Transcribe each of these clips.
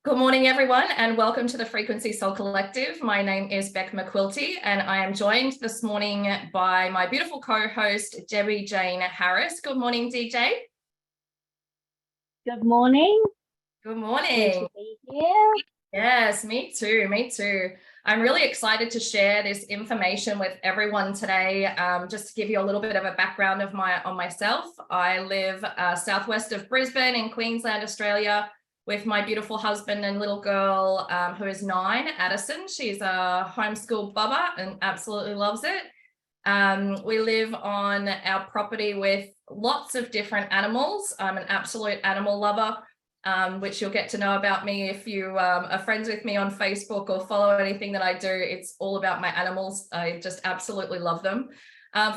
Good morning, everyone, and welcome to the Frequency Soul Collective. My name is Beck McQuilty, and I am joined this morning by my beautiful co-host, Debbie Jane Harris. Good morning, DJ. Good morning. Good Good morning. to be here. Yes, me too. Me too. I'm really excited to share this information with everyone today. Just to give you a little bit of a background of myself. I live southwest of Brisbane in Queensland, Australia, with my beautiful husband and little girl who is 9, Addison. She's a homeschool bubba and absolutely loves it. We live on our property with lots of different animals. I'm an absolute animal lover. Which you'll get to know about me if you are friends with me on Facebook or follow anything that I do. It's all about my animals. I just absolutely love them.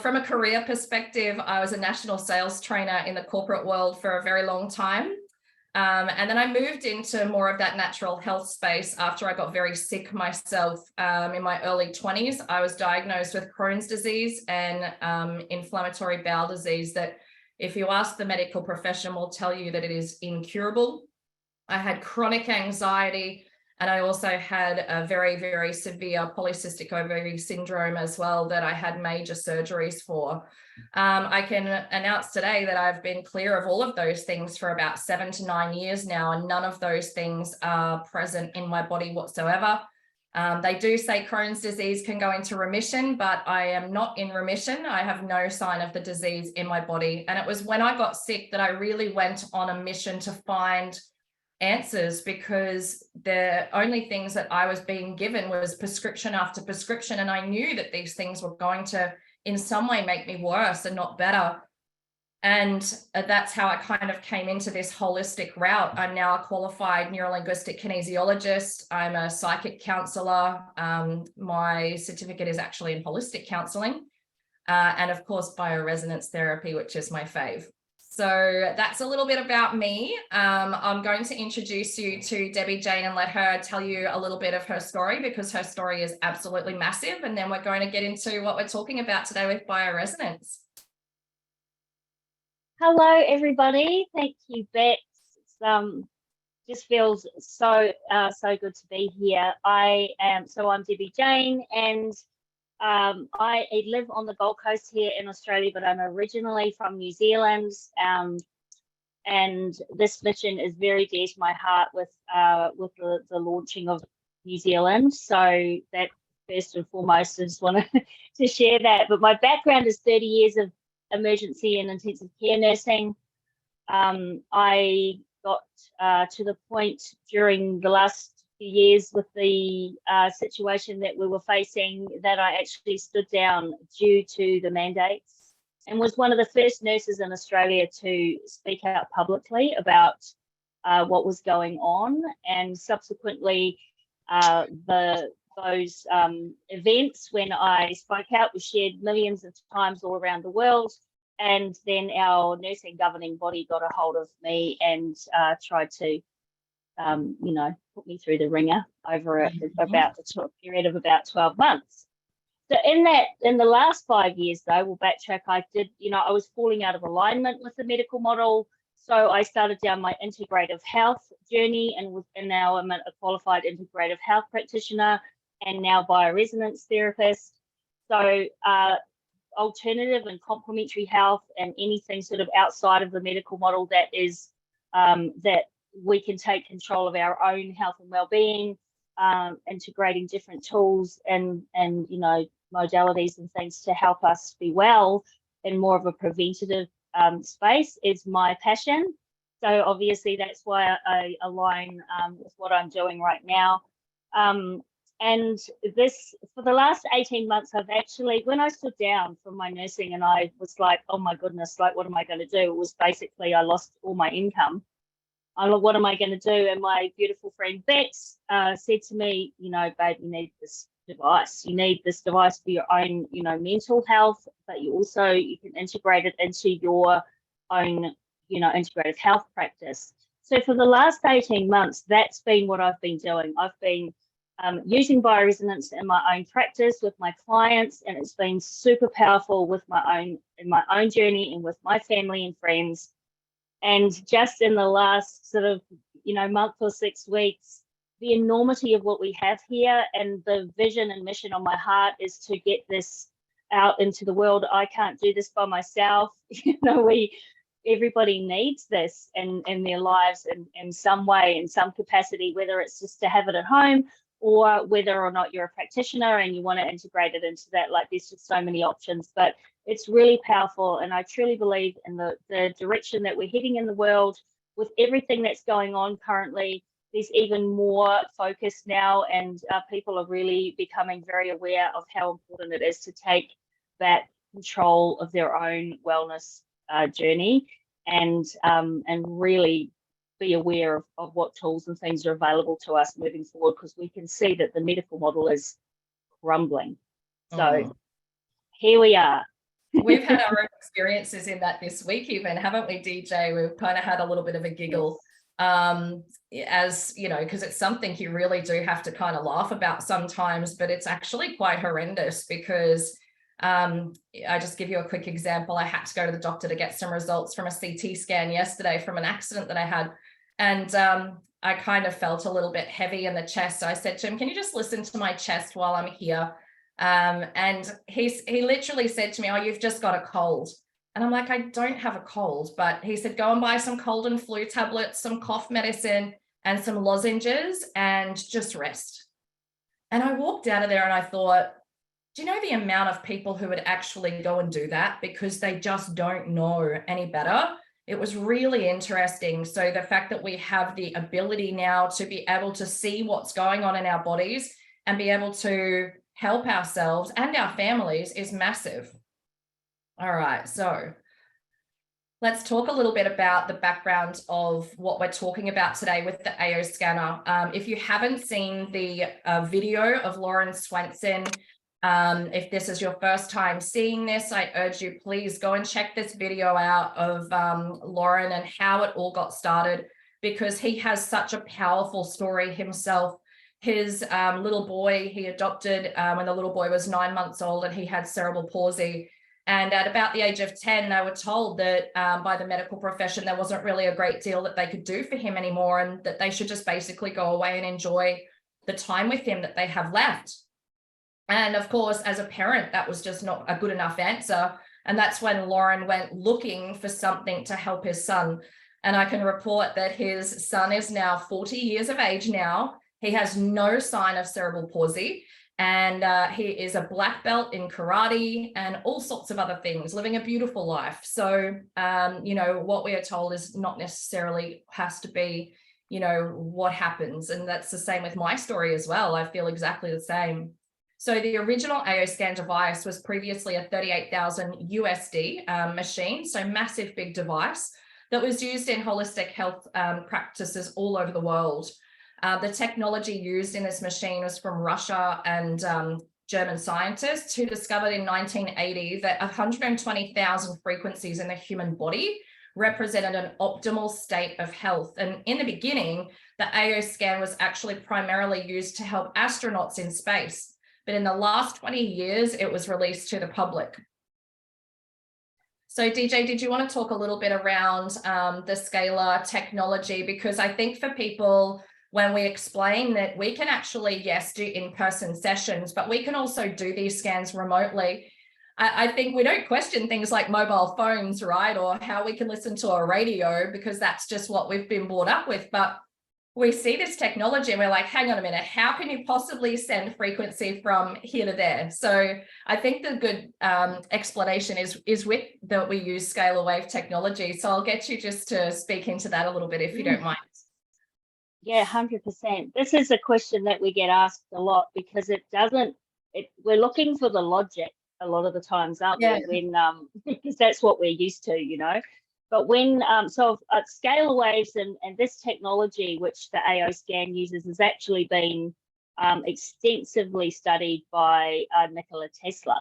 From a career perspective, I was a national sales trainer in the corporate world for a very long time. And then I moved into more of that natural health space after I got very sick myself. In my early 20s, I was diagnosed with Crohn's disease and inflammatory bowel disease that, if you ask the medical profession, will tell you that it is incurable. I had chronic anxiety, and I also had a very, very severe polycystic ovary syndrome as well that I had major surgeries for. I can announce today that I've been clear of all of those things for about 7 to 9 years now, and none of those things are present in my body whatsoever. They do say Crohn's disease can go into remission, but I am not in remission. I have no sign of the disease in my body. And it was when I got sick that I really went on a mission to find answers, because the only things that I was being given was prescription after prescription. And I knew that these things were going to, in some way, make me worse and not better. And that's how I kind of came into this holistic route. I'm now a qualified neurolinguistic kinesiologist. I'm a psychic counselor. My certificate is actually in holistic counseling. And of course, bioresonance therapy, which is my fave. So that's a little bit about me. I'm going to introduce you to Debbie Jane and let her tell you a little bit of her story, because her story is absolutely massive. And then we're going to get into what we're talking about today with bioresonance. Hello, everybody. Thank you, Bex. It's just feels so good to be here. I'm Debbie Jane, and I live on the Gold Coast here in Australia, but I'm originally from New Zealand. And this mission is very dear to my heart with the launching of New Zealand. So that, first and foremost, I just want to share that. But my background is 30 years of emergency and intensive care nursing. I got to the point during the last few years with the situation that we were facing that I actually stood down due to the mandates, and was one of the first nurses in Australia to speak out publicly about what was going on. And subsequently, those events, when I spoke out, were shared millions of times all around the world. And then our nursing governing body got a hold of me and tried to, put me through the ringer over about a period of about 12 months. So in the last 5 years, though, we'll backtrack. I was falling out of alignment with the medical model. So I started down my integrative health journey, and now I'm a qualified integrative health practitioner and now bioresonance therapist. So alternative and complementary health, and anything sort of outside of the medical model that is that we can take control of our own health and well-being, integrating different tools and modalities and things to help us be well in more of a preventative space is my passion. So obviously that's why I align with what I'm doing right now. And this, for the last 18 months, I've actually, when I stood down from my nursing and I was like, oh my goodness, like, what am I going to do? It was basically, I lost all my income. I'm like, what am I going to do? And my beautiful friend Bex said to me, babe, you need this device. You need this device for your own, mental health, but you can integrate it into your own, integrative health practice. So for the last 18 months, that's been what I've been doing. I've been using bioresonance in my own practice with my clients, and it's been super powerful in my own journey and with my family and friends. And just in the last sort of month or 6 weeks, the enormity of what we have here, and the vision and mission on my heart is to get this out into the world. I can't do this by myself. Everybody needs this in their lives in some way, in some capacity, whether it's just to have it at home or whether or not you're a practitioner and you want to integrate it into that. Like, there's just so many options, but it's really powerful. And I truly believe in the direction that we're heading in the world with everything that's going on currently. There's even more focus now, and people are really becoming very aware of how important it is to take that control of their own wellness journey, and really be aware of what tools and things are available to us moving forward, because we can see that the medical model is crumbling. So here we are. We've had our own experiences in that this week even, haven't we, DJ? We've kind of had a little bit of a giggle, as you know, because it's something you really do have to kind of laugh about sometimes, but it's actually quite horrendous. Because I just give you a quick example. I had to go to the doctor to get some results from a CT scan yesterday from an accident that I had. And I kind of felt a little bit heavy in the chest. So I said to him, can you just listen to my chest while I'm here? And he literally said to me, oh, you've just got a cold. And I'm like, I don't have a cold. But he said, go and buy some cold and flu tablets, some cough medicine, and some lozenges, and just rest. And I walked out of there and I thought, do you know the amount of people who would actually go and do that because they just don't know any better? It was really interesting. So the fact that we have the ability now to be able to see what's going on in our bodies and be able to help ourselves and our families is massive. All right, so let's talk a little bit about the background of what we're talking about today with the AO scanner. If you haven't seen the video of Lauren Swenson, if this is your first time seeing this, I urge you, please go and check this video out of Lauren and how it all got started, because he has such a powerful story himself. His little boy, he adopted when the little boy was 9 months old, and he had cerebral palsy. And at about the age of 10, they were told that by the medical profession, there wasn't really a great deal that they could do for him anymore, and that they should just basically go away and enjoy the time with him that they have left. And of course, as a parent, that was just not a good enough answer. And that's when Lauren went looking for something to help his son. And I can report that his son is now 40 years of age now. He has no sign of cerebral palsy. And he is a black belt in karate and all sorts of other things, living a beautiful life. So, what we are told is not necessarily has to be, what happens. And that's the same with my story as well. I feel exactly the same. So the original AO scan device was previously a 38,000 USD machine, so massive big device that was used in holistic health practices all over the world. The technology used in this machine was from Russia and German scientists who discovered in 1980 that 120,000 frequencies in the human body represented an optimal state of health. And in the beginning, the AO scan was actually primarily used to help astronauts in space. But in the last 20 years, it was released to the public. So DJ, did you want to talk a little bit around the Scalar technology? Because I think for people, when we explain that we can actually, yes, do in-person sessions, but we can also do these scans remotely. I think we don't question things like mobile phones, right? Or how we can listen to a radio, because that's just what we've been brought up with. But we see this technology and we're like, hang on a minute, how can you possibly send frequency from here to there? So I think the good explanation is with that we use scalar wave technology. So I'll get you just to speak into that a little bit, if you don't mind. Yeah, 100%. This is a question that we get asked a lot, because we're looking for the logic a lot of the times, aren't we? When because that's what we're used to, But when scalar waves and this technology, which the AO scan uses, has actually been extensively studied by Nikola Tesla.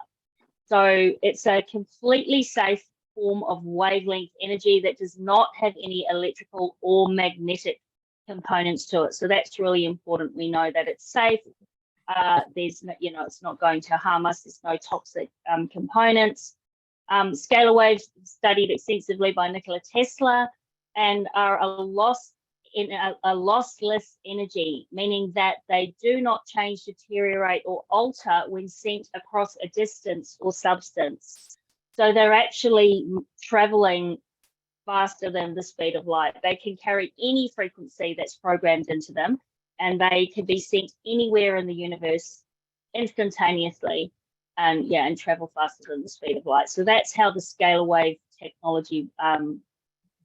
So it's a completely safe form of wavelength energy that does not have any electrical or magnetic components to it. So that's really important. We know that it's safe. There's no, it's not going to harm us. There's no toxic components. Scalar waves studied extensively by Nikola Tesla and are a loss in a lossless energy, meaning that they do not change, deteriorate, or alter when sent across a distance or substance. So they're actually traveling faster than the speed of light. They can carry any frequency that's programmed into them, and they can be sent anywhere in the universe instantaneously, and travel faster than the speed of light. So that's how the scalar wave technology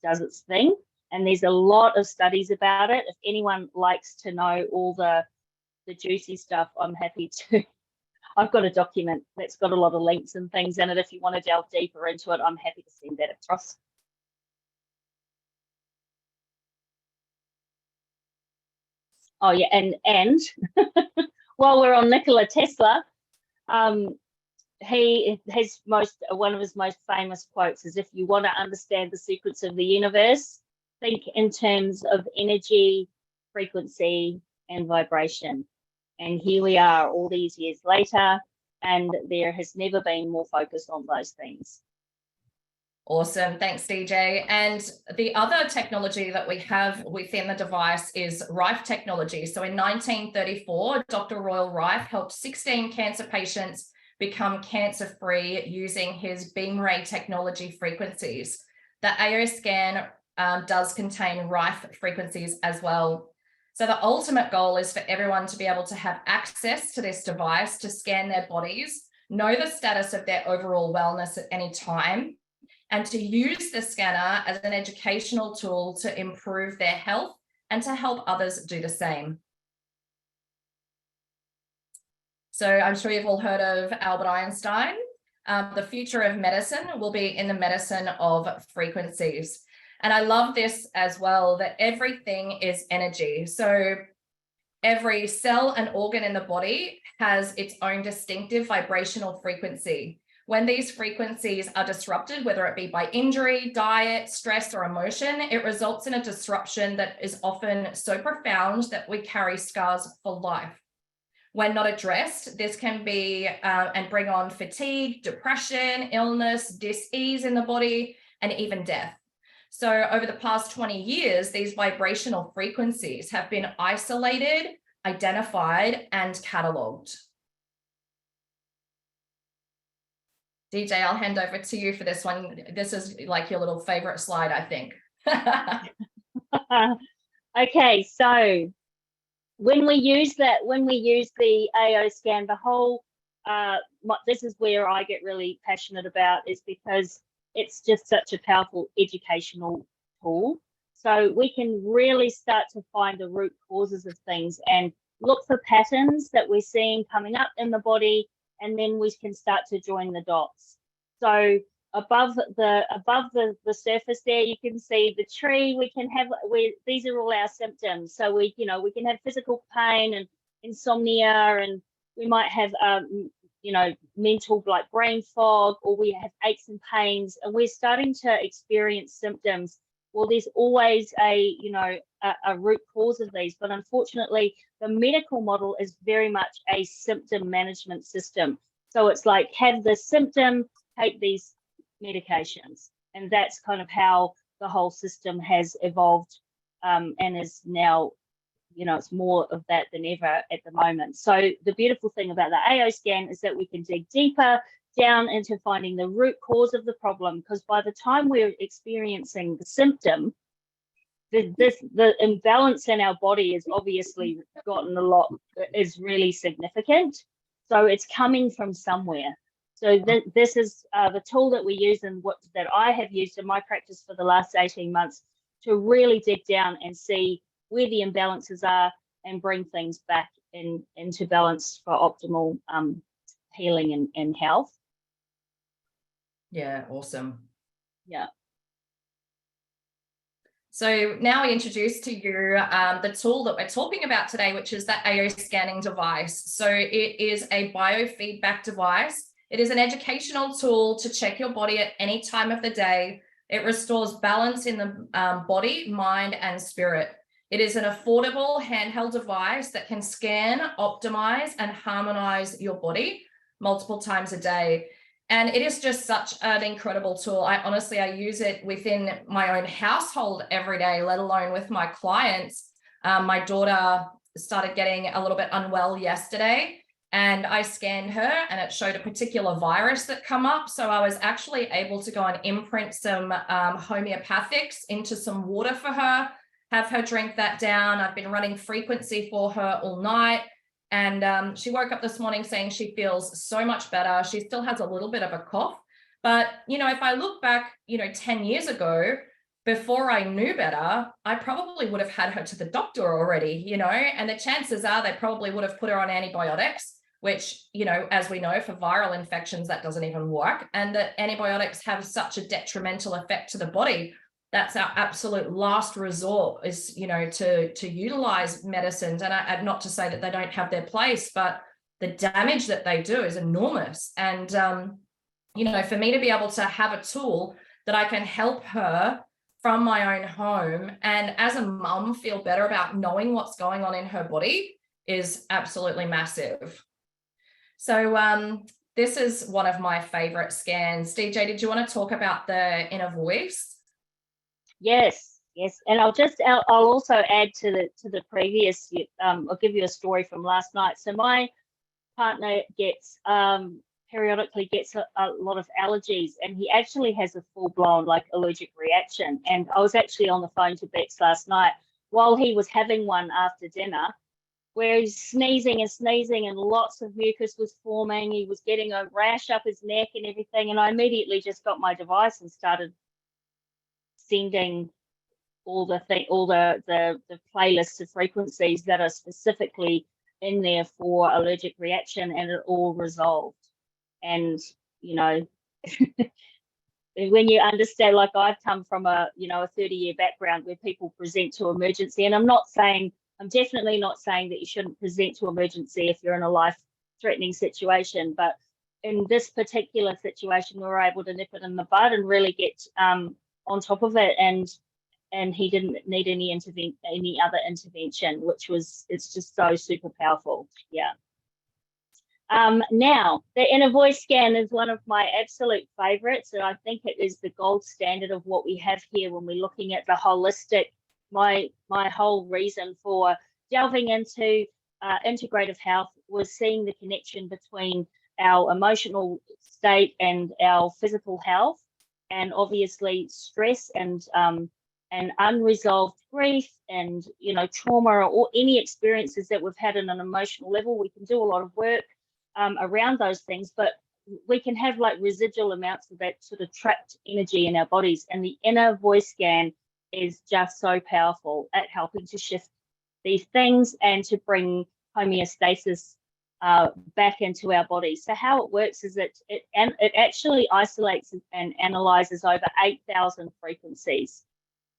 does its thing. And there's a lot of studies about it. If anyone likes to know all the juicy stuff, I'm happy to. I've got a document that's got a lot of links and things in it. If you want to delve deeper into it, I'm happy to send that across. Oh yeah, and while we're on Nikola Tesla, he has one of his most famous quotes is, if you want to understand the secrets of the universe, think in terms of energy, frequency, and vibration. And here we are all these years later, and there has never been more focus on those things. Awesome. Thanks, DJ. And the other technology that we have within the device is Rife technology. So in 1934, Dr. Royal Rife helped 16 cancer patients become cancer-free using his beam ray technology frequencies. The AO scan does contain Rife frequencies as well. So the ultimate goal is for everyone to be able to have access to this device to scan their bodies, know the status of their overall wellness at any time, and to use the scanner as an educational tool to improve their health and to help others do the same. So I'm sure you've all heard of Albert Einstein. The future of medicine will be in the medicine of frequencies. And I love this as well, that everything is energy. So every cell and organ in the body has its own distinctive vibrational frequency. When these frequencies are disrupted, whether it be by injury, diet, stress, or emotion, it results in a disruption that is often so profound that we carry scars for life. When not addressed, this can be and bring on fatigue, depression, illness, dis-ease in the body, and even death. So over the past 20 years, these vibrational frequencies have been isolated, identified, and catalogued. DJ, I'll hand over to you for this one. This is like your little favorite slide, I think. Okay, so when we use the AO scan, the whole, this is where I get really passionate about, is because it's just such a powerful educational tool. So we can really start to find the root causes of things and look for patterns that we're seeing coming up in the body, and then we can start to join the dots. So above the surface there, you can see the tree. These are all our symptoms. So we can have physical pain and insomnia, and we might have mental, like brain fog, or we have aches and pains, and we're starting to experience symptoms. Well, there's always a root cause of these, but unfortunately the medical model is very much a symptom management system. So it's like, have the symptom, take these medications, and that's kind of how the whole system has evolved, and is now, it's more of that than ever at the moment. So the beautiful thing about the AO scan is that we can dig deeper down into finding the root cause of the problem, because by the time we're experiencing the symptom, the imbalance in our body is obviously is really significant. So it's coming from somewhere. So this is the tool that we use, and that I have used in my practice for the last 18 months, to really dig down and see where the imbalances are and bring things back into balance for optimal healing and health. Yeah, awesome. Yeah. So now we introduce to you the tool that we're talking about today, which is the AO scanning device. So it is a biofeedback device. It is an educational tool to check your body at any time of the day. It restores balance in the body, mind, and spirit. It is an affordable handheld device that can scan, optimize, and harmonize your body multiple times a day. And it is just such an incredible tool. I use it within my own household every day, let alone with my clients. My daughter started getting a little bit unwell yesterday, and I scanned her and it showed a particular virus that come up. So I was actually able to go and imprint some homeopathics into some water for her, have her drink that down. I've been running frequency for her all night. And she woke up this morning saying she feels so much better. She still has a little bit of a cough. But, if I look back, 10 years ago, before I knew better, I probably would have had her to the doctor already, and the chances are they probably would have put her on antibiotics, which, as we know, for viral infections, that doesn't even work. And that antibiotics have such a detrimental effect to the body. That's our absolute last resort, is, to utilize medicines. And not to say that they don't have their place, but the damage that they do is enormous. And, for me to be able to have a tool that I can help her from my own home and as a mum feel better about knowing what's going on in her body is absolutely massive. So this is one of my favorite scans. DJ, did you want to talk about the inner voice? Yes, and I'll also add to the previous. I'll give you a story from last night. So my partner periodically gets a lot of allergies, and he actually has a full-blown allergic reaction. And I was actually on the phone to Bex last night while he was having one after dinner, where he's sneezing and lots of mucus was forming. He was getting a rash up his neck and everything. And I immediately just got my device and started sending all the playlists of frequencies that are specifically in there for allergic reaction, and it all resolved. And when you understand, I've come from a 30-year background where people present to emergency, and I'm definitely not saying that you shouldn't present to emergency if you're in a life-threatening situation, but in this particular situation, we were able to nip it in the bud and really get on top of it, and he didn't need any other intervention, it's just so super powerful. Yeah. Now, the inner voice scan is one of my absolute favorites, and I think it is the gold standard of what we have here when we're looking at the holistic. My whole reason for delving into integrative health was seeing the connection between our emotional state and our physical health, and obviously stress and unresolved grief and trauma, or any experiences that we've had on an emotional level. We can do a lot of work around those things, but we can have residual amounts of that sort of trapped energy in our bodies, and the inner voice scan is just so powerful at helping to shift these things and to bring homeostasis back into our body. So how it works is it actually isolates and analyzes over 8,000 frequencies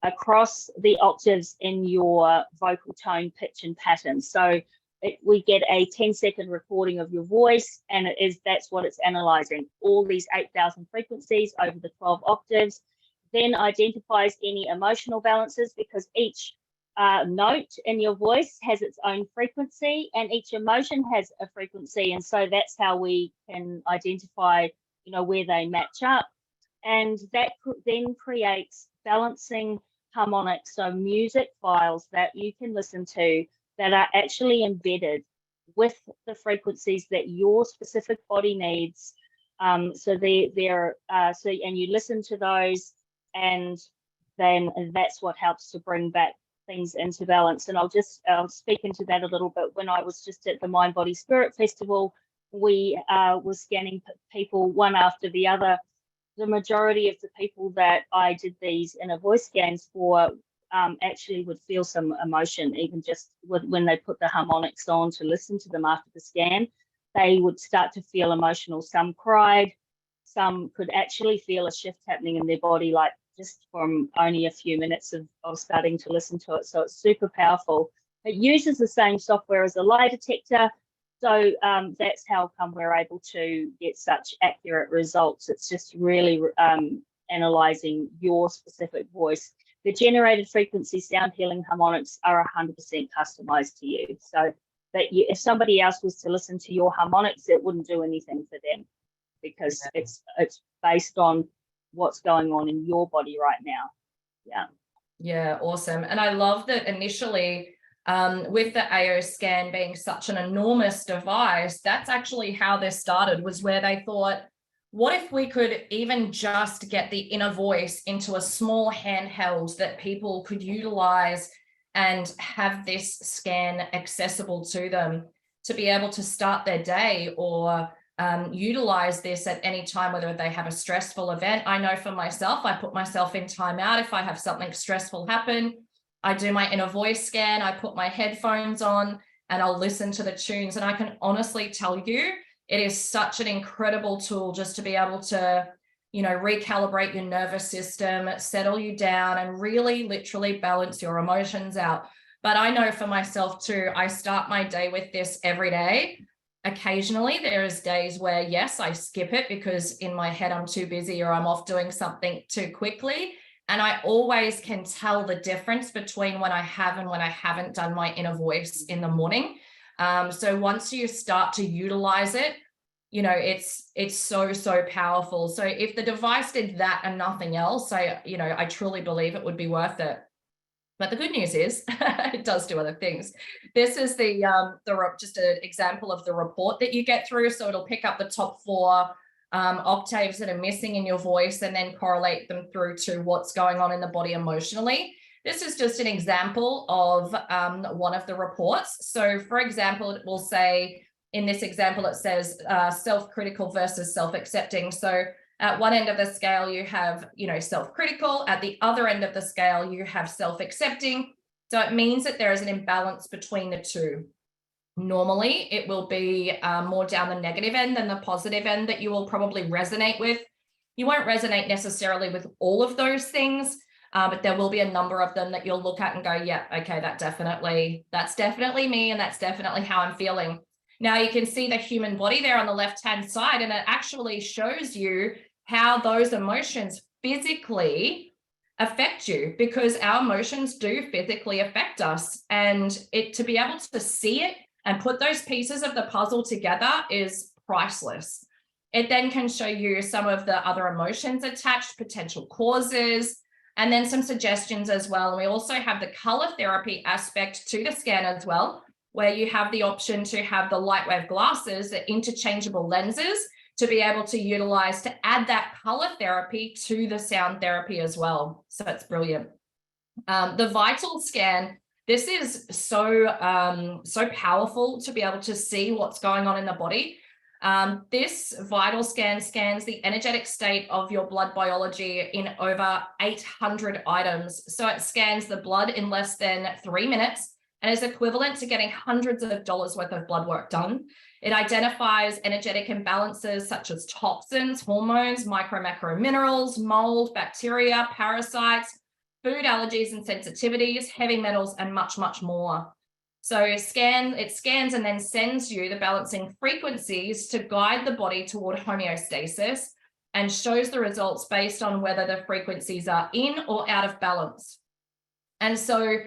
across the octaves in your vocal tone, pitch, and pattern. So we get a 10-second recording of your voice, and that's what it's analyzing, all these 8,000 frequencies over the 12 octaves, then identifies any emotional balances, because each note in your voice has its own frequency, and each emotion has a frequency, and so that's how we can identify where they match up. And that then creates balancing harmonics, so music files that you can listen to that are actually embedded with the frequencies that your specific body needs. So and you listen to those, and then that's what helps to bring back things into balance. And I'll speak into that a little bit. When I was just at the Mind Body Spirit Festival, we were scanning people one after the other. The majority of the people that I did these inner voice scans for actually would feel some emotion, even just when they put the harmonics on to listen to them after the scan. They would start to feel emotional. Some cried, some could actually feel a shift happening in their body, just from only a few minutes of starting to listen to it. So it's super powerful. It uses the same software as a lie detector. So that's how come we're able to get such accurate results. It's just really analyzing your specific voice. The generated frequency sound healing harmonics are 100% customized to you. So that if somebody else was to listen to your harmonics, it wouldn't do anything for them. because it's based on what's going on in your body right now. Yeah. Yeah, awesome. And I love that initially, with the AO scan being such an enormous device, that's actually how this started, was where they thought, what if we could even just get the inner voice into a small handheld that people could utilize and have this scan accessible to them to be able to start their day or utilize this at any time, whether they have a stressful event. I know for myself, I put myself in timeout. If I have something stressful happen, I do my inner voice scan, I put my headphones on and I'll listen to the tunes. And I can honestly tell you, it is such an incredible tool just to be able to, you know, recalibrate your nervous system, settle you down, and really literally balance your emotions out. But I know for myself too, I start my day with this every day. Occasionally, there's days where, yes, I skip it because in my head I'm too busy or I'm off doing something too quickly. And I always can tell the difference between when I have and when I haven't done my inner voice in the morning. So once you start to utilize it, you know, it's so powerful. So if the device did that and nothing else, I truly believe it would be worth it. But the good news is it does do other things. This is just an example of the report that you get through. So it'll pick up the top 4 octaves that are missing in your voice and then correlate them through to what's going on in the body emotionally. This is just an example of one of the reports. So for example, it will say, in this example, it says self-critical versus self-accepting. So at one end of the scale, you have, self-critical. At the other end of the scale, you have self-accepting. So it means that there is an imbalance between the two. Normally, it will be more down the negative end than the positive end that you will probably resonate with. You won't resonate necessarily with all of those things, but there will be a number of them that you'll look at and go, yeah, okay, that's definitely me, and that's definitely how I'm feeling. Now you can see the human body there on the left-hand side, and it actually shows you how those emotions physically affect you, because our emotions do physically affect us. And to be able to see it and put those pieces of the puzzle together is priceless. It then can show you some of the other emotions attached, potential causes, and then some suggestions as well. And we also have the color therapy aspect to the scan as well, where you have the option to have the light wave glasses, the interchangeable lenses, to be able to utilize to add that color therapy to the sound therapy as well. So it's brilliant. The vital scan, this is so powerful to be able to see what's going on in the body. This vital scan scans the energetic state of your blood biology in over 800 items. So it scans the blood in less than 3 minutes and is equivalent to getting hundreds of dollars worth of blood work done. It identifies energetic imbalances such as toxins, hormones, macro minerals, mold, bacteria, parasites, food allergies and sensitivities, heavy metals, and much more. So it scans and then sends you the balancing frequencies to guide the body toward homeostasis, and shows the results based on whether the frequencies are in or out of balance. And so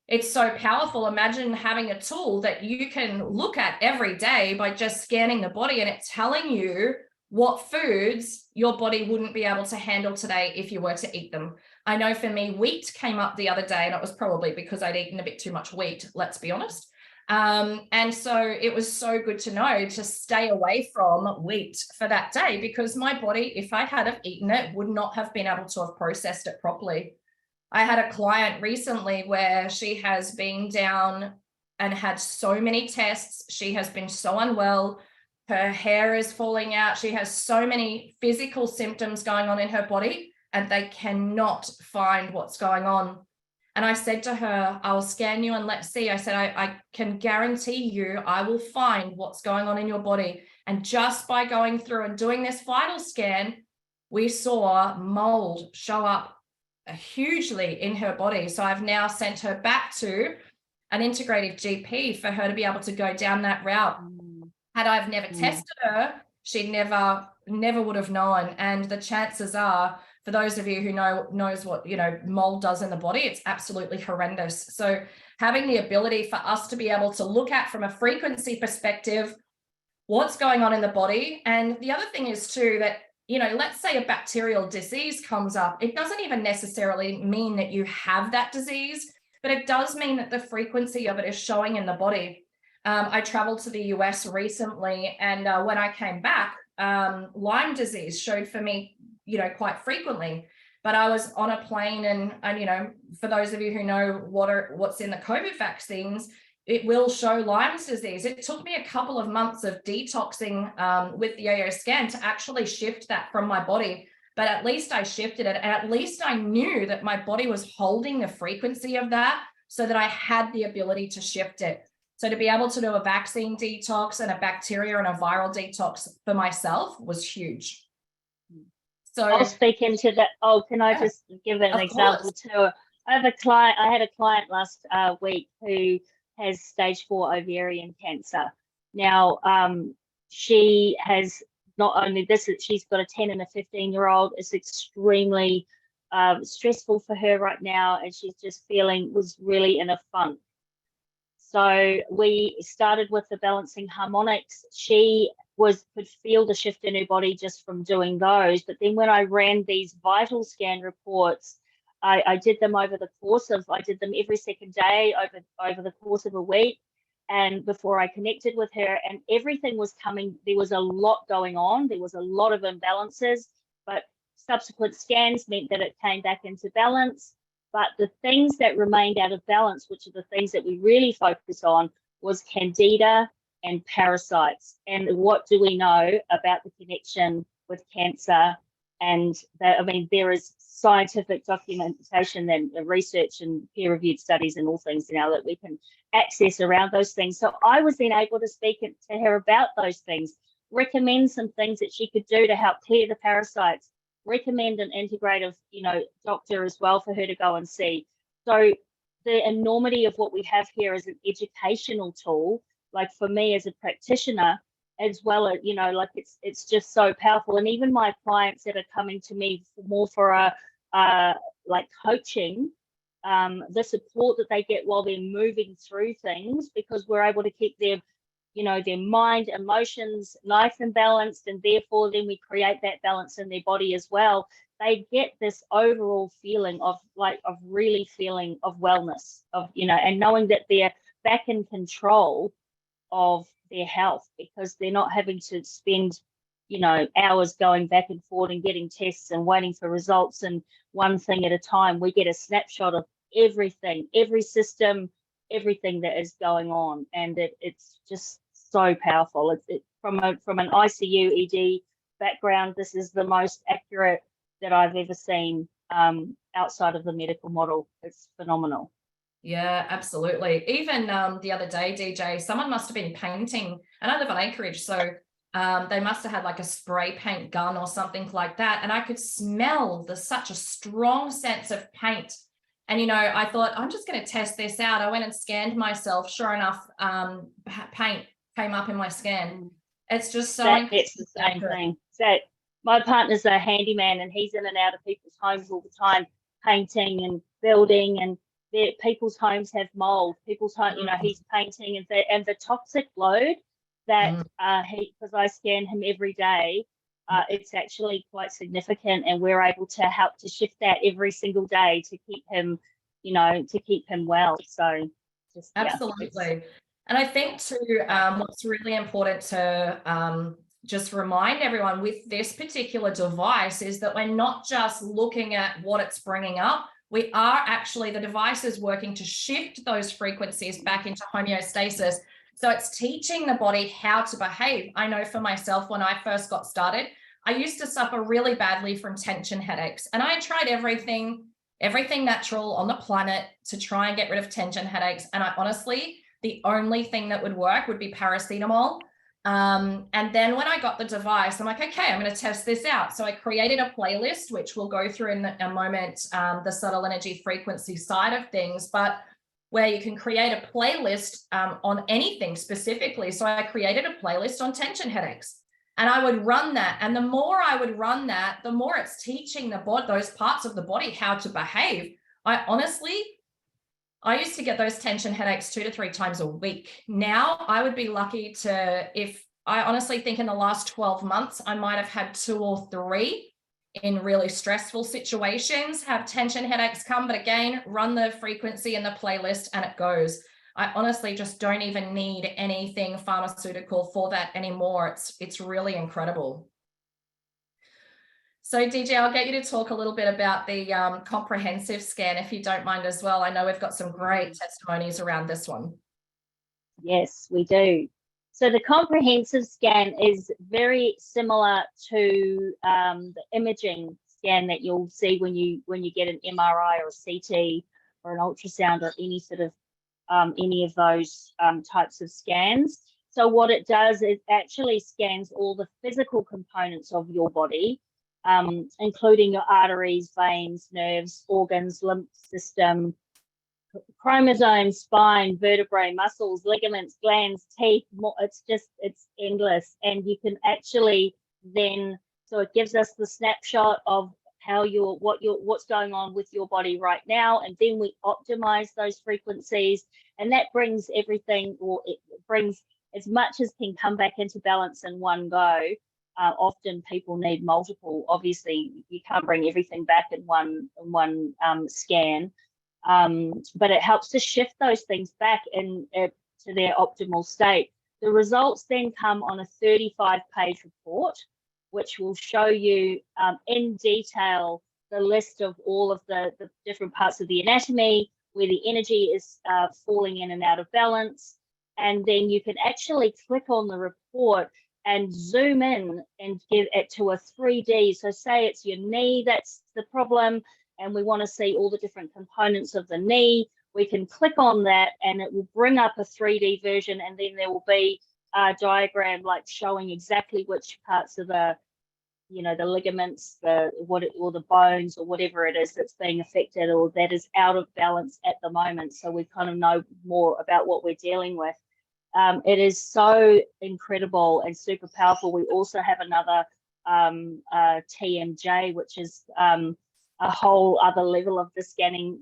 it's so powerful. Imagine having a tool that you can look at every day by just scanning the body, and it's telling you what foods your body wouldn't be able to handle today if you were to eat them. I know for me, wheat came up the other day, and it was probably because I'd eaten a bit too much wheat, let's be honest. And so it was so good to know to stay away from wheat for that day, because my body, if I had have eaten it, would not have been able to have processed it properly. I had a client recently where she has been down and had so many tests. She has been so unwell. Her hair is falling out. She has so many physical symptoms going on in her body, and they cannot find what's going on. And I said to her, I'll scan you and let's see. I said, I can guarantee you I will find what's going on in your body. And just by going through and doing this vital scan, we saw mold show up hugely in her body. So I've now sent her back to an integrative GP for her to be able to go down that route. Had I've never tested her, she never would have known. And the chances are, for those of you who knows what mold does in the body, it's absolutely horrendous. So having the ability for us to be able to look at from a frequency perspective what's going on in the body. And the other thing is too that, let's say a bacterial disease comes up. It doesn't even necessarily mean that you have that disease, but it does mean that the frequency of it is showing in the body. I traveled to the US recently, and when I came back, Lyme disease showed for me, quite frequently. But I was on a plane, and for those of you who know what's in the COVID vaccines, it will show Lyme's disease. It took me a couple of months of detoxing with the yo-yo scan to actually shift that from my body. But at least I shifted it, and at least I knew that my body was holding the frequency of that so that I had the ability to shift it. So to be able to do a vaccine detox and a bacteria and a viral detox for myself was huge. So I'll speak into that. Oh, can I just give an example too? I had a client last week who has stage 4 ovarian cancer. Now, she has not only this, she's got a 10 and a 15-year-old. It's extremely stressful for her right now, and she's just was really in a funk. So we started with the balancing harmonics. She could feel the shift in her body just from doing those. But then when I ran these vital scan reports, I did them over the course of, I did them every second day over the course of a week. And before I connected with her, and everything was coming, there was a lot going on. There was a lot of imbalances, but subsequent scans meant that it came back into balance. But the things that remained out of balance, which are the things that we really focus on, was candida and parasites. And what do we know about the connection with cancer? And there is scientific documentation and research and peer-reviewed studies and all things now that we can access around those things. So I was then able to speak to her about those things, recommend some things that she could do to help clear the parasites, recommend an integrative, doctor as well for her to go and see. So the enormity of what we have here is an educational tool, like for me as a practitioner, as well as, it's just so powerful. And even my clients that are coming to me for coaching, the support that they get while they're moving through things, because we're able to keep their mind, emotions nice and balanced, and therefore then we create that balance in their body as well. They get this overall feeling of really feeling of wellness, and knowing that they're back in control of their health, because they're not having to spend hours going back and forth and getting tests and waiting for results, and one thing at a time. We get a snapshot of everything, every system, everything that is going on, and it's just so powerful. From an ICU ED background, this is the most accurate that I've ever seen outside of the medical model. It's phenomenal. Yeah, absolutely. Even the other day, DJ, someone must have been painting, and I live on acreage, so they must have had like a spray paint gun or something like that, and I could smell such a strong sense of paint. And I thought, I'm just going to test this out. I went and scanned myself. Sure enough, paint came up in my scan. It's just so it's the same thing. So my partner's a handyman, and he's in and out of people's homes all the time, painting and building, and people's homes have mold. People's home, he's painting, and the toxic load that because I scan him every day, it's actually quite significant, and we're able to help to shift that every single day to keep him, well. So just absolutely. And I think too, what's really important to just remind everyone with this particular device is that we're not just looking at what it's bringing up. We are actually, the device is working to shift those frequencies back into homeostasis. So it's teaching the body how to behave. I know for myself, when I first got started, I used to suffer really badly from tension headaches, and I tried everything natural on the planet to try and get rid of tension headaches. And I honestly, the only thing that would work would be paracetamol. And then when I got the device, I'm like, okay, I'm going to test this out. So I created a playlist, which we'll go through in a moment, the subtle energy frequency side of things, but where you can create a playlist on anything specifically. So I created a playlist on tension headaches, and I would run that. And the more I would run that, the more it's teaching the body, those parts of the body, how to behave. I used to get those tension headaches 2 to 3 times a week. Now I would be lucky to, if I honestly think in the last 12 months, I might have had 2 or 3 in really stressful situations, have tension headaches come, but again, run the frequency in the playlist and it goes. I honestly just don't even need anything pharmaceutical for that anymore. It's really incredible. So DJ, I'll get you to talk a little bit about the comprehensive scan, if you don't mind as well. I know we've got some great testimonies around this one. Yes, we do. So the comprehensive scan is very similar to the imaging scan that you'll see when you get an MRI or a CT or an ultrasound or any of those types of scans. So what it does is actually scans all the physical components of your body, including your arteries, veins, nerves, organs, lymph system, chromosomes, spine, vertebrae, muscles, ligaments, glands, teeth. It's endless. And you can actually then, so it gives us the snapshot of how what's going on with your body right now, and then we optimize those frequencies, and that brings everything, or it brings as much as can come back into balance in one go. Often people need multiple. Obviously, you can't bring everything back in one scan, but it helps to shift those things back to their optimal state. The results then come on a 35-page report, which will show you in detail the list of all of the different parts of the anatomy, where the energy is falling in and out of balance. And then you can actually click on the report and zoom in and give it to a 3D. So say it's your knee that's the problem, and we want to see all the different components of the knee. We can click on that and it will bring up a 3D version, and then there will be a diagram like showing exactly which parts of the ligaments, or the bones, or whatever it is that's being affected or that is out of balance at the moment. So we kind of know more about what we're dealing with. It is so incredible and super powerful. We also have another TMJ, which is a whole other level of the scanning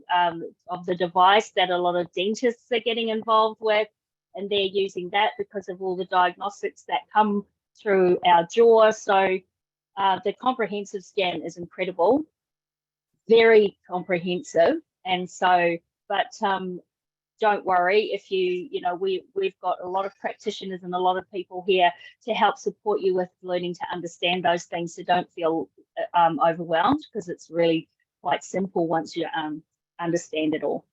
of the device that a lot of dentists are getting involved with, and they're using that because of all the diagnostics that come through our jaw. So the comprehensive scan is incredible, very comprehensive. And so, but don't worry if we've got a lot of practitioners and a lot of people here to help support you with learning to understand those things. So don't feel overwhelmed, because it's really quite simple once you understand it all.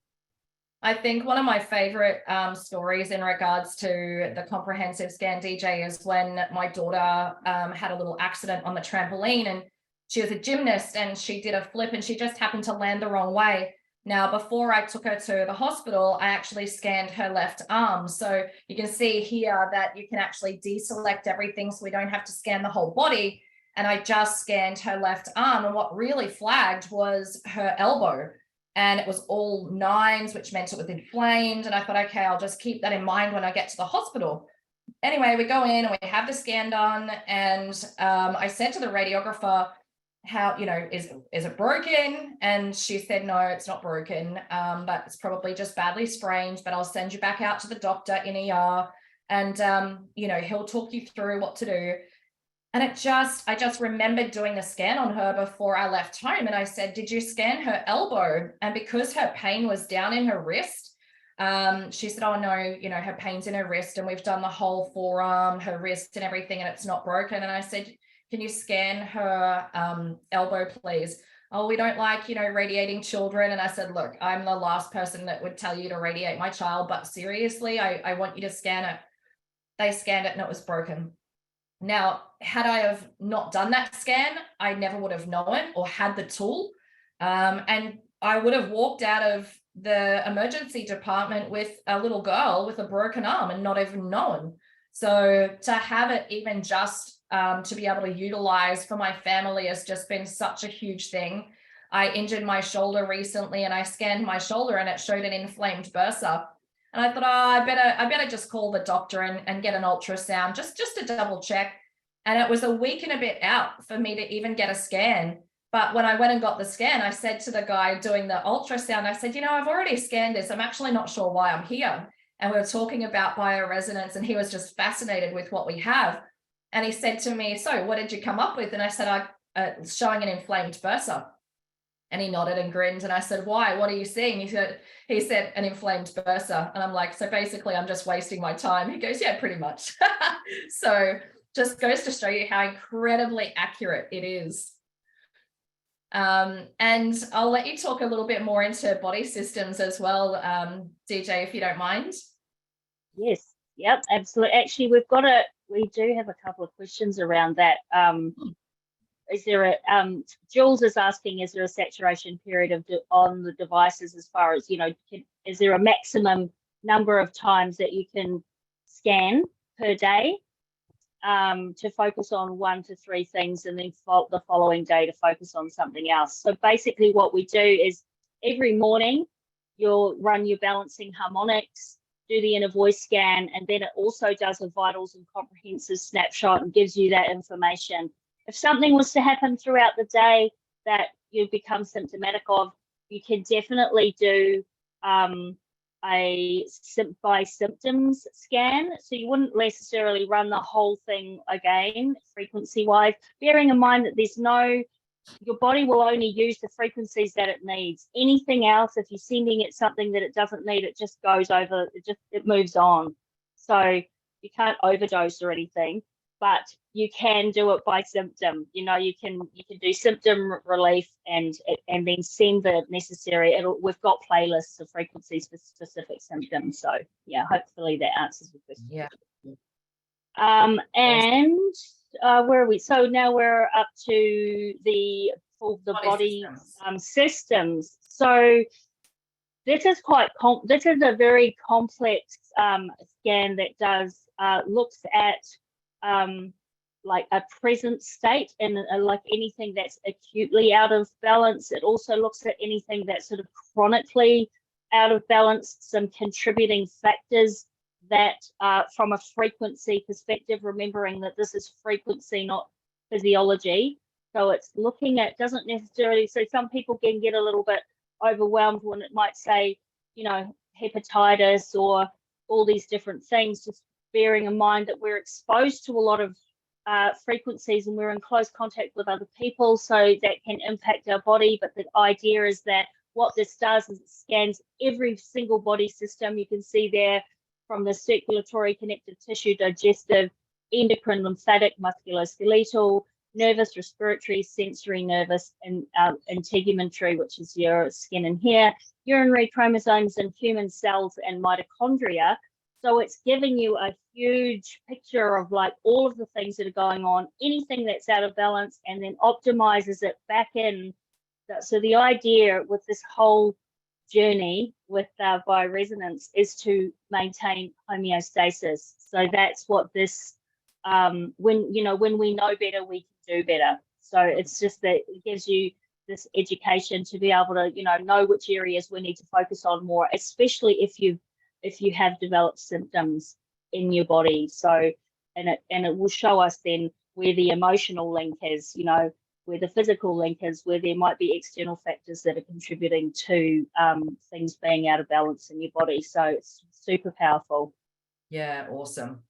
I think one of my favorite stories in regards to the comprehensive scan, DJ, is when my daughter had a little accident on the trampoline, and she was a gymnast and she did a flip and she just happened to land the wrong way. Now, before I took her to the hospital, I actually scanned her left arm. So you can see here that you can actually deselect everything, so we don't have to scan the whole body. And I just scanned her left arm. And what really flagged was her elbow. And it was all 9s, which meant it was inflamed. And I thought, okay, I'll just keep that in mind when I get to the hospital. Anyway, we go in and we have the scan done. And I said to the radiographer, how, is it broken? And she said, no, it's not broken, but it's probably just badly sprained, but I'll send you back out to the doctor in ER, and he'll talk you through what to do. And I just remembered doing the scan on her before I left home, and I said, did you scan her elbow? And because her pain was down in her wrist, she said, oh no, her pain's in her wrist, and we've done the whole forearm, her wrist and everything, and it's not broken. And I said, can you scan her elbow, please? Oh, we don't like, radiating children. And I said, look, I'm the last person that would tell you to radiate my child, but seriously, I want you to scan it. They scanned it and it was broken. Now, had I have not done that scan, I never would have known or had the tool. And I would have walked out of the emergency department with a little girl with a broken arm and not even known. So to have it even just to be able to utilize for my family has just been such a huge thing. I injured my shoulder recently and I scanned my shoulder and it showed an inflamed bursa. And I thought, I better just call the doctor and get an ultrasound just to double check. And it was a week and a bit out for me to even get a scan. But when I went and got the scan, I said to the guy doing the ultrasound, I said, I've already scanned this. I'm actually not sure why I'm here. and we were talking about bioresonance, and he was just fascinated with what we have. And he said to me, so what did you come up with? And I said, showing an inflamed bursa. And he nodded and grinned. And I said, why? What are you seeing? He said an inflamed bursa. And I'm like, so basically I'm just wasting my time. He goes, yeah, pretty much. So just goes to show you how incredibly accurate it is. And I'll let you talk a little bit more into body systems as well, DJ, if you don't mind. Yes, yep, absolutely. Actually, we do have a couple of questions around that. Is there Jules is asking, is there a saturation period on the devices as far as, is there a maximum number of times that you can scan per day to focus on 1 to 3 things, and then the following day to focus on something else? So basically what we do is every morning you'll run your balancing harmonics, do the inner voice scan, and then it also does a vitals and comprehensive snapshot and gives you that information. If something was to happen throughout the day that you become symptomatic of, you can definitely do a by symptoms scan. So you wouldn't necessarily run the whole thing again, frequency-wise, bearing in mind that your body will only use the frequencies that it needs. Anything else, if you're sending it something that it doesn't need, it just goes over, it moves on. So you can't overdose or anything, but you can do it by symptom. You can do symptom relief and then send the necessary. We've got playlists of frequencies for specific symptoms. So yeah, hopefully that answers the question. Yeah. And where are we? So now we're up to the body systems. So this is this is a very complex scan that looks at like a present state and like anything that's acutely out of balance. It also looks at anything that's sort of chronically out of balance, some contributing factors that from a frequency perspective, remembering that this is frequency, not physiology. So it's looking at, doesn't necessarily, so some people can get a little bit overwhelmed when it might say, hepatitis or all these different things, just bearing in mind that we're exposed to a lot of frequencies and we're in close contact with other people, so that can impact our body. But the idea is that what this does is it scans every single body system. You can see there from the circulatory, connective tissue, digestive, endocrine, lymphatic, musculoskeletal, nervous, respiratory, sensory, nervous, and integumentary, which is your skin and hair, urinary, chromosomes, and human cells and mitochondria. So it's giving you a huge picture of like all of the things that are going on, anything that's out of balance, and then optimizes it back in. So the idea with this whole journey with bioresonance is to maintain homeostasis. So that's what this, when we know better, we can do better. So it's just that it gives you this education to be able to, know which areas we need to focus on more, especially if you have developed symptoms in your body. So, and it will show us then where the emotional link is, where the physical link is, where there might be external factors that are contributing to things being out of balance in your body. So it's super powerful. Yeah, awesome.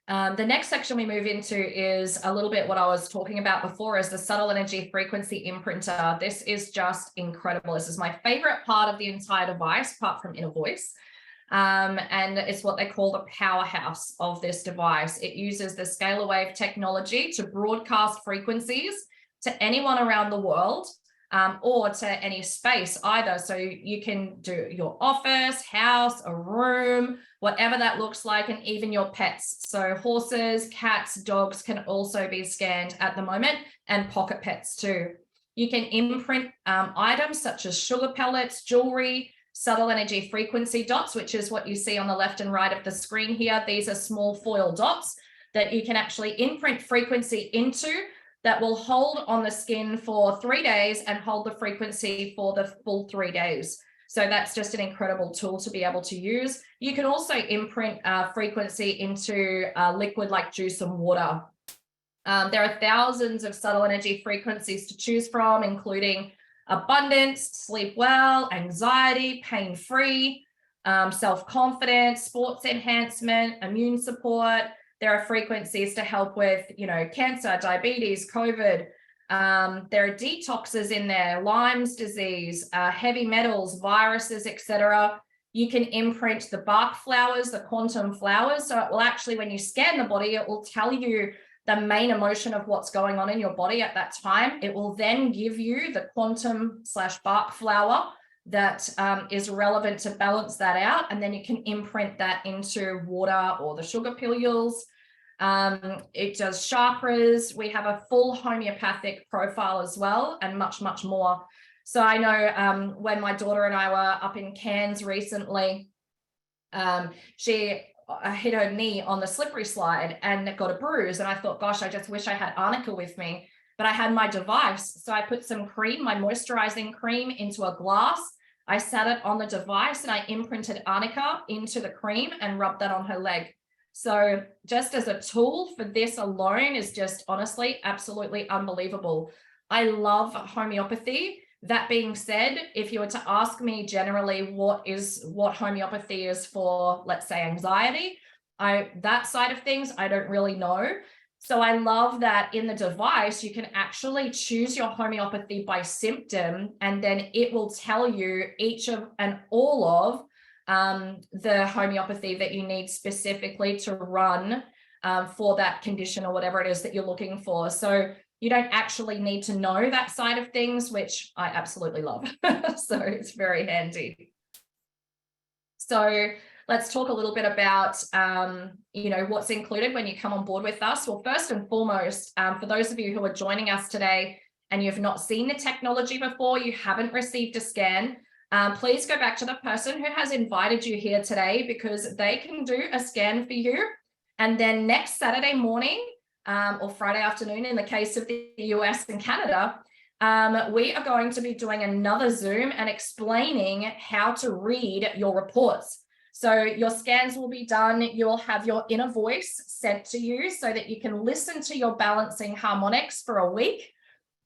The next section we move into is a little bit what I was talking about before, is the subtle energy frequency imprinter. This is just incredible. This is my favorite part of the entire device, apart from inner voice. And it's what they call the powerhouse of this device. It uses the scalar wave technology to broadcast frequencies to anyone around the world, or to any space either. So you can do your office, house, a room, whatever that looks like, and even your pets. So horses, cats, dogs can also be scanned at the moment, and pocket pets too. You can imprint items such as sugar pellets, jewelry, subtle energy frequency dots, which is what you see on the left and right of the screen here. These are small foil dots that you can actually imprint frequency into, that will hold on the skin for 3 days and hold the frequency for the full 3 days. So that's just an incredible tool to be able to use. You can also imprint frequency into liquid like juice and water. There are thousands of subtle energy frequencies to choose from, including abundance, sleep well, anxiety, pain-free, self-confidence, sports enhancement, immune support. There are frequencies to help with, cancer, diabetes, COVID. There are detoxes in there, Lyme's disease, heavy metals, viruses, etc. You can imprint the bark flowers, the quantum flowers. So it will actually, when you scan the body, it will tell you the main emotion of what's going on in your body at that time. It will then give you the quantum/bark flower that is relevant to balance that out. And then you can imprint that into water or the sugar pilules. It does chakras. We have a full homeopathic profile as well, and much, much more. So I know when my daughter and I were up in Cairns recently, she hit her knee on the slippery slide and got a bruise. And I thought, gosh, I just wish I had arnica with me, but I had my device. So I put some cream, my moisturizing cream, into a glass. I sat it on the device and I imprinted arnica into the cream and rubbed that on her leg. So just as a tool for this alone is just honestly absolutely unbelievable. I love homeopathy. That being said, if you were to ask me generally what homeopathy is for, let's say, anxiety, that side of things, I don't really know. So I love that in the device, you can actually choose your homeopathy by symptom, and then it will tell you each of and all of the homeopathy that you need specifically to run for that condition or whatever it is that you're looking for. So you don't actually need to know that side of things, which I absolutely love. So it's very handy. So let's talk a little bit about, what's included when you come on board with us. Well, first and foremost, for those of you who are joining us today and you've not seen the technology before, you haven't received a scan, please go back to the person who has invited you here today, because they can do a scan for you. And then next Saturday morning, or Friday afternoon in the case of the US and Canada, we are going to be doing another Zoom and explaining how to read your reports. So your scans will be done. You'll have your inner voice sent to you so that you can listen to your balancing harmonics for a week.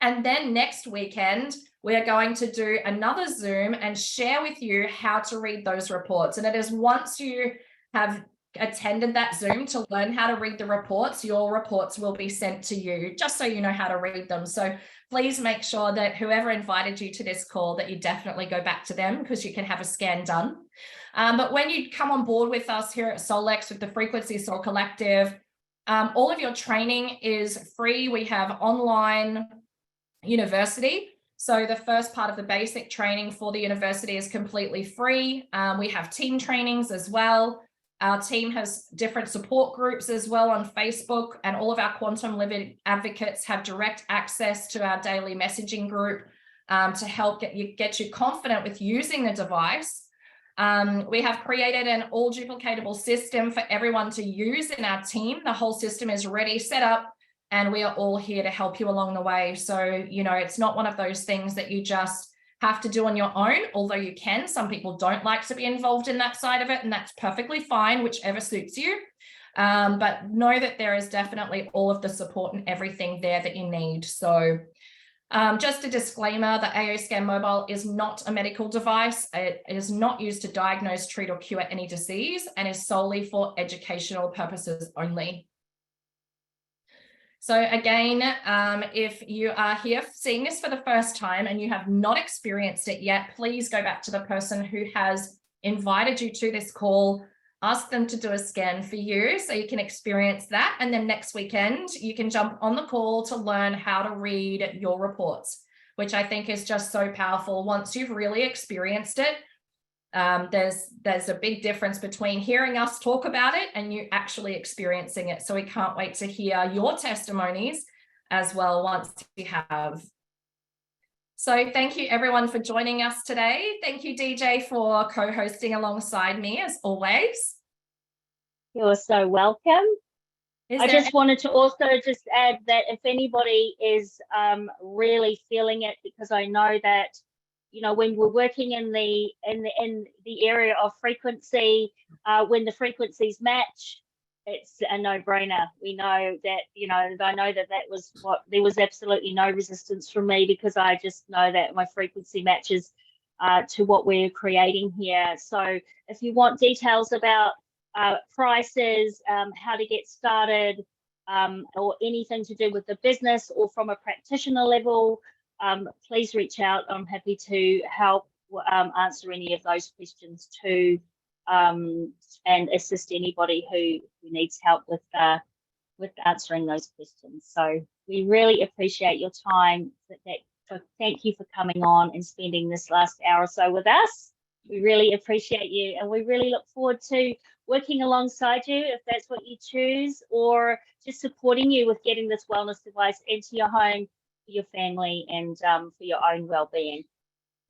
And then next weekend, we are going to do another Zoom and share with you how to read those reports. And it is once you have attended that Zoom to learn how to read the reports, your reports will be sent to you, just so you know how to read them. So please make sure that whoever invited you to this call, that you definitely go back to them, because you can have a scan done. But when you come on board with us here at Solex with the Frequency Soul Collective, all of your training is free. We have online university. So the first part of the basic training for the university is completely free. We have team trainings as well. Our team has different support groups as well on Facebook, and all of our quantum living advocates have direct access to our daily messaging group to help get you confident with using the device. We have created an all duplicatable system for everyone to use in our team. The whole system is ready, set up, and we are all here to help you along the way. So, it's not one of those things that you just have to do on your own, although you can. Some people don't like to be involved in that side of it, and that's perfectly fine, whichever suits you. But know that there is definitely all of the support and everything there that you need. So just a disclaimer, the AO Scan Mobile is not a medical device. It is not used to diagnose, treat, or cure any disease, and is solely for educational purposes only. So again, if you are here seeing this for the first time and you have not experienced it yet, please go back to the person who has invited you to this call, ask them to do a scan for you so you can experience that. And then next weekend, you can jump on the call to learn how to read your reports, which I think is just so powerful. Once you've really experienced it, there's a big difference between hearing us talk about it and you actually experiencing it. So we can't wait to hear your testimonies as well once you have. So thank you everyone for joining us today. Thank you, DJ, for co-hosting alongside me as always. You're so welcome. I just wanted to also just add that if anybody is really feeling it, because I know that when we're working in the area of frequency, when the frequencies match, it's a no-brainer. We know that, I know that was what, there was absolutely no resistance from me, because I just know that my frequency matches to what we're creating here. So if you want details about prices, how to get started, or anything to do with the business or from a practitioner level, please reach out. I'm happy to help answer any of those questions too, and assist anybody who needs help with answering those questions. So we really appreciate your time. Thank you for coming on and spending this last hour or so with us. We really appreciate you, and we really look forward to working alongside you if that's what you choose, or just supporting you with getting this wellness device into your home for your family and for your own well-being.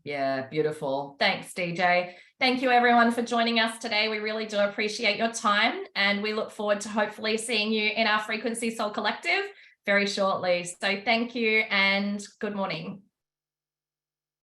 Yeah, beautiful. Thanks, DJ. Thank you everyone for joining us today. We really do appreciate your time, and we look forward to hopefully seeing you in our Frequency Soul Collective very shortly. So thank you and good morning.